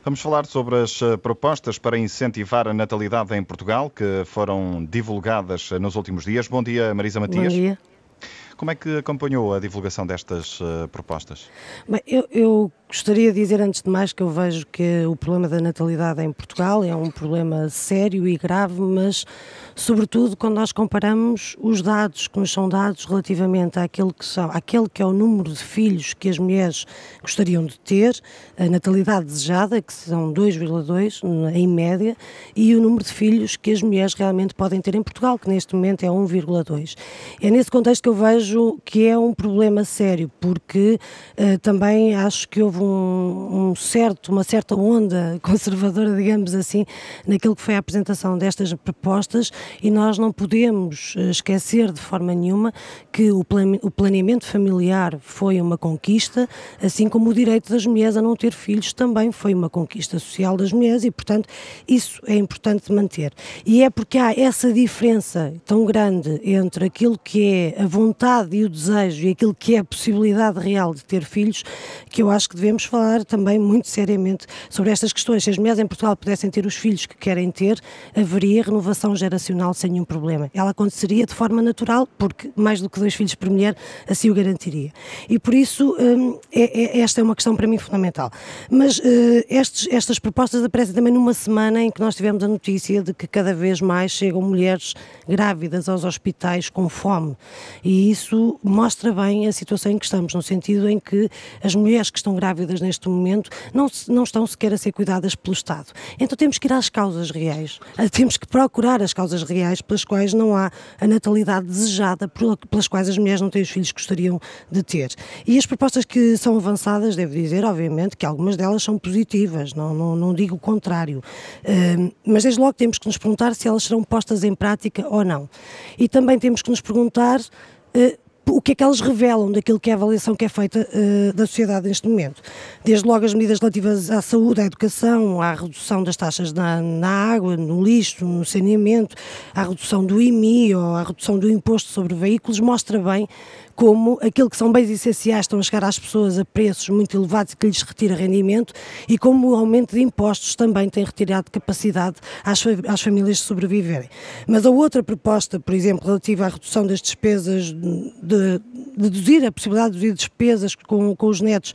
Vamos falar sobre as propostas para incentivar a natalidade em Portugal, que foram divulgadas nos últimos dias. Bom dia, Marisa Matias. Bom dia. Como é que acompanhou a divulgação destas propostas? Bem, eu gostaria de dizer antes de mais que eu vejo que o problema da natalidade em Portugal é um problema sério e grave, mas sobretudo quando nós comparamos os dados que nos são dados relativamente àquele que é o número de filhos que as mulheres gostariam de ter, a natalidade desejada, que são 2,2 em média, e o número de filhos que as mulheres realmente podem ter em Portugal, que neste momento é 1,2. É nesse contexto que eu vejo que é um problema sério, porque também acho que houve uma certa onda conservadora, digamos assim, naquilo que foi a apresentação destas propostas, e nós não podemos esquecer de forma nenhuma que o planeamento familiar foi uma conquista, assim como o direito das mulheres a não ter filhos também foi uma conquista social das mulheres e, portanto, isso é importante manter. E é porque há essa diferença tão grande entre aquilo que é a vontade e o desejo e aquilo que é a possibilidade real de ter filhos, que eu acho que devemos falar também muito seriamente sobre estas questões. Se as mulheres em Portugal pudessem ter os filhos que querem ter, haveria renovação geracional sem nenhum problema. Ela aconteceria de forma natural, porque mais do que 2 filhos por mulher assim o garantiria. E por isso esta é uma questão para mim fundamental. Mas estas propostas aparecem também numa semana em que nós tivemos a notícia de que cada vez mais chegam mulheres grávidas aos hospitais com fome. E isso mostra bem a situação em que estamos, no sentido em que as mulheres que estão grávidas neste momento não estão sequer a ser cuidadas pelo Estado. Então temos que ir às causas reais, temos que procurar as causas reais pelas quais não há a natalidade desejada, pelas quais as mulheres não têm os filhos que gostariam de ter. E as propostas que são avançadas, devo dizer, obviamente, que algumas delas são positivas, não digo o contrário, mas desde logo temos que nos perguntar se elas serão postas em prática ou não. E também temos que nos perguntar o que é que elas revelam daquilo que é a avaliação que é feita da sociedade neste momento. Desde logo as medidas relativas à saúde, à educação, à redução das taxas na água, no lixo, no saneamento, à redução do IMI ou à redução do imposto sobre veículos, mostra bem como aquilo que são bens essenciais estão a chegar às pessoas a preços muito elevados e que lhes retira rendimento, e como o aumento de impostos também tem retirado capacidade às famílias de sobreviverem. Mas a outra proposta, por exemplo, relativa à redução das despesas, de deduzir a possibilidade de reduzir despesas com os netos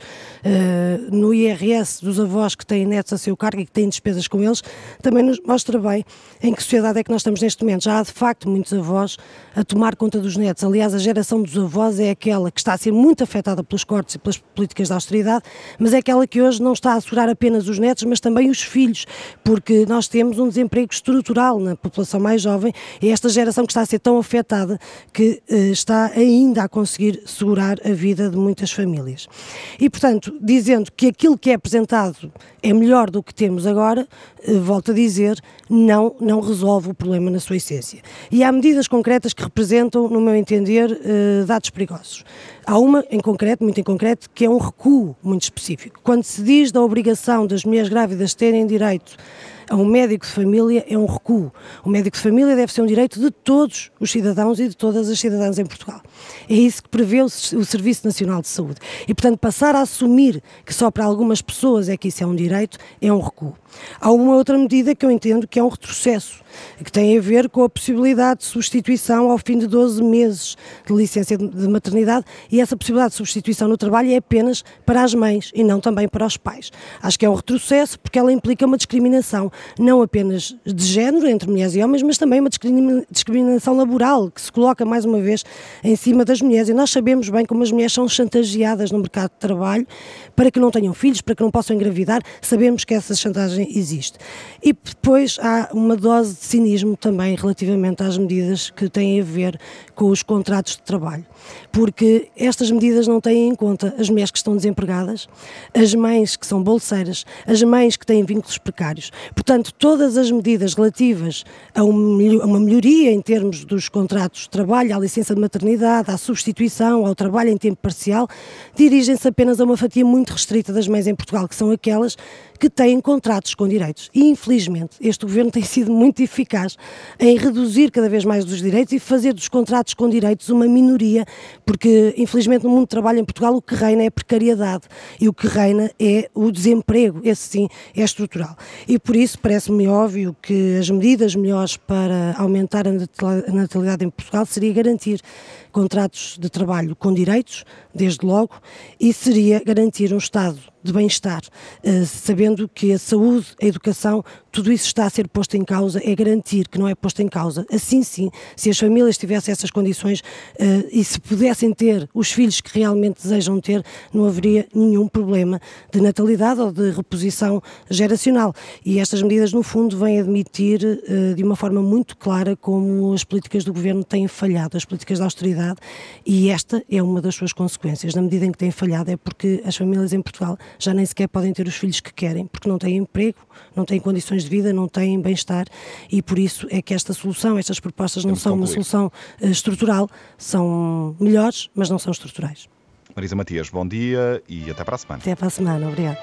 no IRS dos avós que têm netos a seu cargo e que têm despesas com eles, também nos mostra bem em que sociedade é que nós estamos neste momento. Já há de facto muitos avós a tomar conta dos netos. Aliás, a geração dos avós é aquela que está a ser muito afetada pelos cortes e pelas políticas de austeridade, mas é aquela que hoje não está a assegurar apenas os netos, mas também os filhos, porque nós temos um desemprego estrutural na população mais jovem, e esta geração que está a ser tão afetada que está ainda a conseguir segurar a vida de muitas famílias. E, portanto, dizendo que aquilo que é apresentado é melhor do que temos agora, volto a dizer, não resolve o problema na sua essência. E há medidas concretas que representam, no meu entender, dados perigosos. Há uma, muito em concreto, que é um recuo muito específico. Quando se diz da obrigação das mulheres grávidas terem direito a um médico de família, é um recuo. O médico de família deve ser um direito de todos os cidadãos e de todas as cidadãs em Portugal. É isso que prevê o Serviço Nacional de Saúde. E, portanto, passar a assumir que só para algumas pessoas é que isso é um direito, é um recuo. Há uma outra medida que eu entendo que é um retrocesso, que tem a ver com a possibilidade de substituição ao fim de 12 meses de licença de maternidade, e essa possibilidade de substituição no trabalho é apenas para as mães e não também para os pais. Acho que é um retrocesso porque ela implica uma discriminação, não apenas de género entre mulheres e homens, mas também uma discriminação laboral, que se coloca mais uma vez em cima das mulheres. E nós sabemos bem como as mulheres são chantageadas no mercado de trabalho para que não tenham filhos, para que não possam engravidar. Sabemos que essa chantagem existe. E depois há uma dose de cinismo também relativamente às medidas que têm a ver com os contratos de trabalho, porque estas medidas não têm em conta as mulheres que estão desempregadas, as mães que são bolseiras, as mães que têm vínculos precários. Portanto, todas as medidas relativas a uma melhoria em termos dos contratos de trabalho, à licença de maternidade, à substituição, ao trabalho em tempo parcial, dirigem-se apenas a uma fatia muito restrita das mães em Portugal, que são aquelas que têm contratos com direitos. E, infelizmente, este governo tem sido muito eficaz em reduzir cada vez mais os direitos e fazer dos contratos com direitos uma minoria, porque, infelizmente, no mundo do trabalho em Portugal o que reina é a precariedade e o que reina é o desemprego, esse sim é estrutural. E por isso parece-me óbvio que as medidas melhores para aumentar a natalidade em Portugal seria garantir contratos de trabalho com direitos, desde logo, e seria garantir um estado de bem-estar, sabendo que a saúde, a educação, tudo isso está a ser posto em causa, é garantir que não é posto em causa. Assim sim, se as famílias tivessem essas condições e se pudessem ter os filhos que realmente desejam ter, não haveria nenhum problema de natalidade ou de reposição geracional. E estas medidas, no fundo, vêm admitir de uma forma muito clara como as políticas do governo têm falhado, as políticas de austeridade, e esta é uma das suas consequências. Na medida em que têm falhado é porque as famílias em Portugal já nem sequer podem ter os filhos que querem, porque não têm emprego, não têm condições de vida, não têm bem-estar, e por isso é que esta solução, estas propostas não são uma solução estrutural, são melhores, mas não são estruturais. Marisa Matias, bom dia e até para a semana. Até para a semana, obrigada.